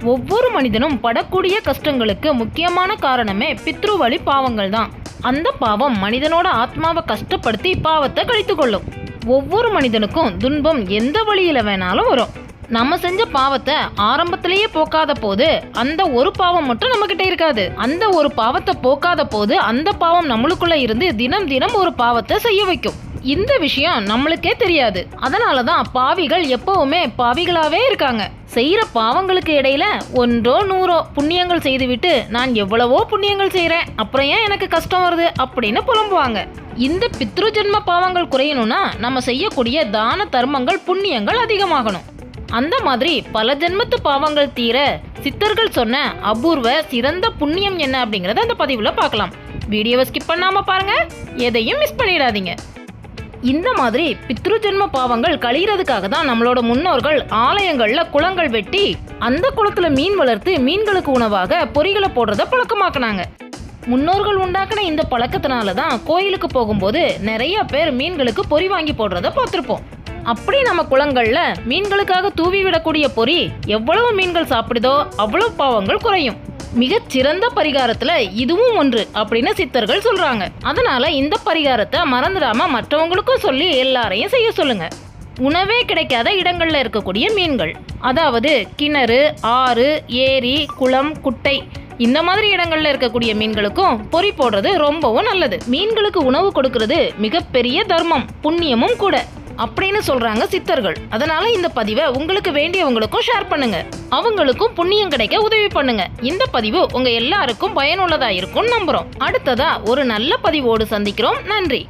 ஒவ்வொரு மனிதனும் படக்கூடிய கஷ்டங்களுக்கு முக்கியமான காரணமே பித்ருவழி பாவங்கள் தான். அந்த பாவம் மனிதனோட ஆத்மாவை கஷ்டப்படுத்தி பாவத்தை கழித்து கொள்ளும். ஒவ்வொரு மனிதனுக்கும் துன்பம் எந்த வழியில வேணாலும் வரும். நம்ம செஞ்ச பாவத்தை ஆரம்பத்திலேயே போக்காத போது அந்த ஒரு பாவம் மட்டும் நம்ம கிட்ட இருக்காது. அந்த ஒரு பாவத்தை போக்காத போது அந்த பாவம் நம்மளுக்குள்ள இருந்து தினம் தினம் ஒரு பாவத்தை செய்ய வைக்கும். இந்த விஷயம் நம்மளுக்கே தெரியாது. அதனாலதான் பாவிகள் எப்பவுமே பாவிகளாவே இருக்காங்க. செய்யற பாவங்களுக்கு இடையில ஒன்றோ நூறோ புண்ணியங்கள் செய்துவிட்டு நான் எவ்வளவோ புண்ணியங்கள் செய்யறேன், அப்புறம் ஏன் எனக்கு கஷ்டம் வருது அப்படின்னு புலம்புவாங்க. இந்த பித்ரு ஜென்ம பாவங்கள் குறையணும்னா நம்ம செய்யக்கூடிய தான தர்மங்கள் புண்ணியங்கள் அதிகமாகணும். அந்த மாதிரி பல ஜென்மத்து பாவங்கள் தீர சித்தர்கள் சொன்ன அபூர்வ சிறந்த புண்ணியம் என்ன அப்படிங்கறத அந்த பதிவுல பார்க்கலாம். வீடியோவை ஸ்கிப் பண்ணாம பாருங்க, எதையும் மிஸ் பண்ணிடாதீங்க. இந்த மாதிரி பித்ரு ஜென்ம பாவங்கள் கழிகிறதுக்காக தான் நம்மளோட முன்னோர்கள் ஆலயங்கள்ல குளங்கள் வெட்டி அந்த குளத்துல மீன் வளர்த்து மீன்களுக்கு உணவாக பொறிகளை போடுறத பழக்கமாக்குனாங்க. முன்னோர்கள் உண்டாக்குன இந்த பழக்கத்தினால தான் கோயிலுக்கு போகும்போது நிறைய பேர் மீன்களுக்கு பொறி வாங்கி போடுறத பார்த்துருப்போம். அப்படி நம்ம குளங்கள்ல மீன்களுக்காக தூவி விடக்கூடிய பொறி எவ்வளவு மீன்கள் சாப்பிடுதோ அவ்வளவு பாவங்கள் குறையும். மிகச் சிறந்த பரிகாரத்துல இதுவும் ஒன்று அப்படின்னு சித்தர்கள் சொல்றாங்க. அதனால இந்த பரிகாரத்தை மறந்துடாம மற்றவங்களுக்கும் சொல்லி எல்லாரையும் செய்ய சொல்லுங்க. உணவே கிடைக்காத இடங்கள்ல இருக்கக்கூடிய மீன்கள், அதாவது கிணறு, ஆறு, ஏரி, குளம், குட்டை இந்த மாதிரி இடங்கள்ல இருக்கக்கூடிய மீன்களுக்கும் பொறி போடுறது ரொம்பவும் நல்லது. மீன்களுக்கு உணவு கொடுக்கறது மிகப்பெரிய தர்மம், புண்ணியமும் கூட அப்படின்னு சொல்றாங்க சித்தர்கள். அதனால இந்த பதிவை உங்களுக்கு வேண்டியவங்களுக்கும் ஷேர் பண்ணுங்க. அவங்களுக்கும் புண்ணியம் கிடைக்க உதவி பண்ணுங்க. இந்த பதிவு உங்க எல்லாருக்கும் பயனுள்ளதா இருக்கும் நம்புறோம். அடுத்ததா ஒரு நல்ல பதிவோடு சந்திக்கிறோம். நன்றி.